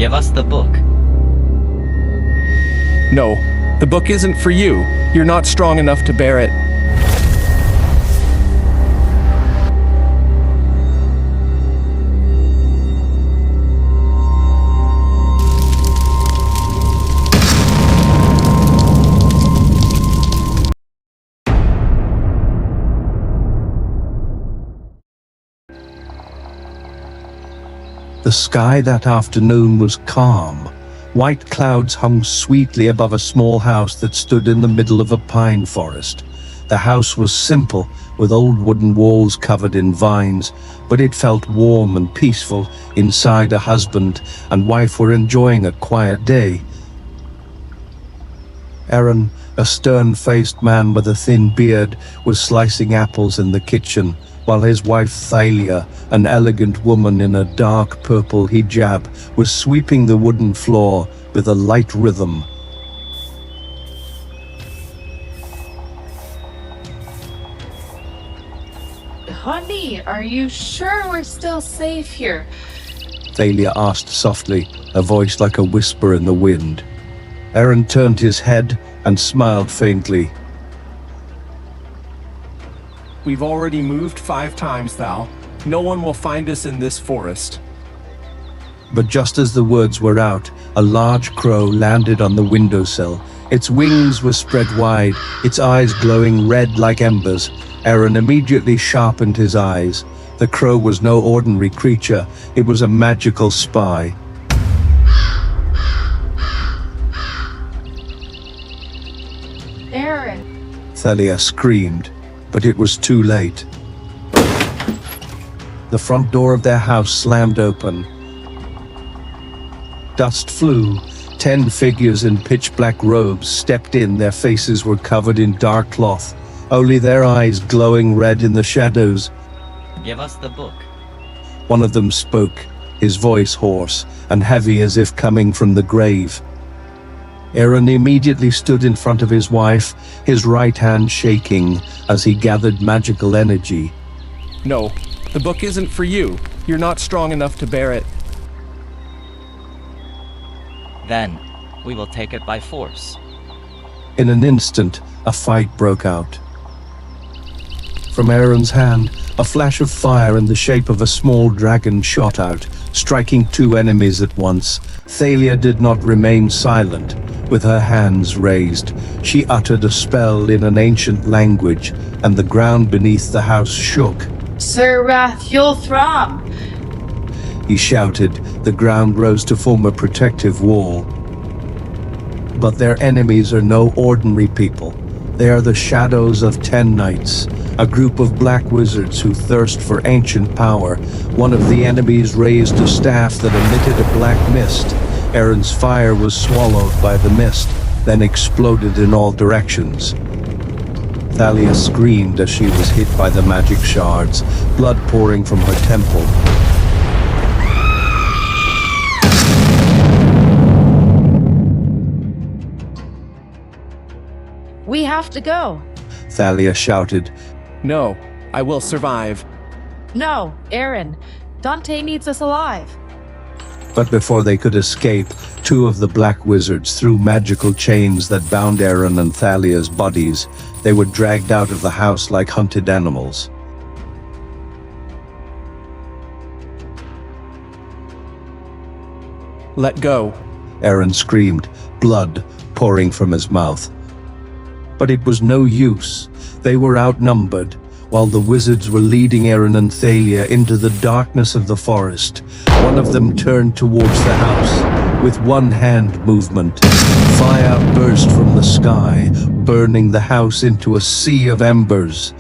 Give us the book. No, the book isn't for you. You're not strong enough to bear it. The sky that afternoon was calm. White clouds hung sweetly above a small house that stood in the middle of a pine forest. The house was simple, with old wooden walls covered in vines, but it felt warm and peaceful. Inside, a husband and wife were enjoying a quiet day. Aaron, a stern-faced man with a thin beard, was slicing apples in the kitchen, while his wife Thalia, an elegant woman in a dark purple hijab, was sweeping the wooden floor with a light rhythm. Honey, are you sure we're still safe here? Thalia asked softly, a voice like a whisper in the wind. Aaron turned his head and smiled faintly. We've already moved 5 times, Thal. No one will find us in this forest. But just as the words were out, a large crow landed on the windowsill. Its wings were spread wide, its eyes glowing red like embers. Aaron immediately sharpened his eyes. The crow was no ordinary creature, it was a magical spy. Aaron. Thalia screamed, but it was too late. The front door of their house slammed open. Dust flew. 10 figures in pitch-black robes stepped in. Their faces were covered in dark cloth, only their eyes glowing red in the shadows. Give us the book. One of them spoke, his voice hoarse and heavy as if coming from the grave. Aaron immediately stood in front of his wife, his right hand shaking as he gathered magical energy. No, the book isn't for you. You're not strong enough to bear it. Then, we will take it by force. In an instant, a fight broke out. From Aaron's hand, a flash of fire in the shape of a small dragon shot out, striking 2 enemies at once. Thalia did not remain silent. With her hands raised, she uttered a spell in an ancient language, and the ground beneath the house shook. Sir Rathiel Throm. He shouted. The ground rose to form a protective wall. But their enemies are no ordinary people. They are the shadows of 10 knights, a group of black wizards who thirst for ancient power. One of the enemies raised a staff that emitted a black mist. Aaron's fire was swallowed by the mist, then exploded in all directions. Thalia screamed as she was hit by the magic shards, blood pouring from her temple. We have to go. Thalia shouted. No, I will survive. No, Aaron. Dante needs us alive. But before they could escape, 2 of the black wizards threw magical chains that bound Aaron and Thalia's bodies. They were dragged out of the house like hunted animals. Let go. Aaron screamed, blood pouring from his mouth. But it was no use. They were outnumbered. While the wizards were leading Aaron and Thalia into the darkness of the forest, one of them turned towards the house. With one hand movement, fire burst from the sky, burning the house into a sea of embers.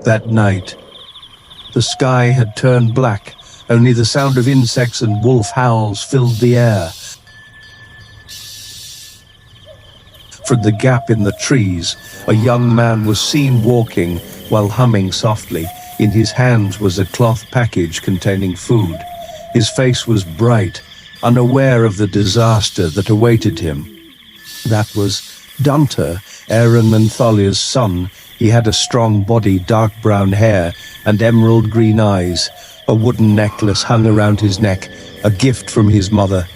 That night, the sky had turned black. Only the sound of insects and wolf howls filled the air. From the gap in the trees, a young man was seen walking while humming softly. In his hands was a cloth package containing food. His face was bright, unaware of the disaster that awaited him. That was Dante, Aaron and Thalia's son. He had a strong body, dark brown hair, and emerald green eyes. A wooden necklace hung around his neck, a gift from his mother.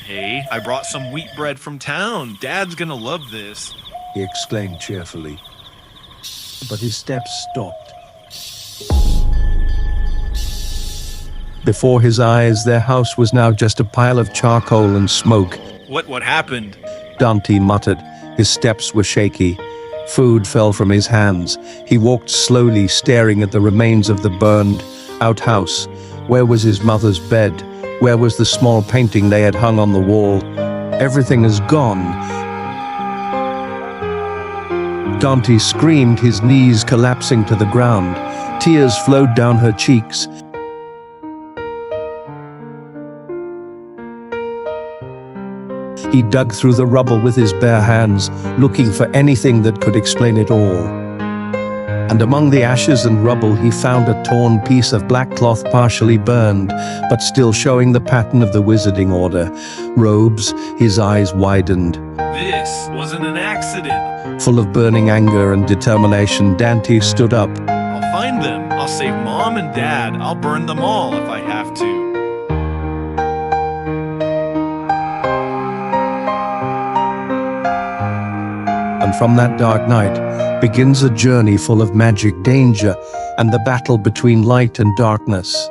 Hey, I brought some wheat bread from town. Dad's gonna love this. He exclaimed cheerfully. But his steps stopped. Before his eyes, their house was now just a pile of charcoal and smoke. What happened? Dante muttered. His steps were shaky. Food fell from his hands. He walked slowly, staring at the remains of the burned outhouse. Where was his mother's bed? Where was the small painting they had hung on the wall? Everything is gone. Dante screamed, his knees collapsing to the ground. Tears flowed down her cheeks. He dug through the rubble with his bare hands, looking for anything that could explain it all. And among the ashes and rubble he found a torn piece of black cloth partially burned, but still showing the pattern of the wizarding order. Robes, his eyes widened. This wasn't an accident. Full of burning anger and determination, Dante stood up. I'll find them. I'll save Mom and Dad. I'll burn them all if I have to. And from that dark night begins a journey full of magic, danger, and the battle between light and darkness.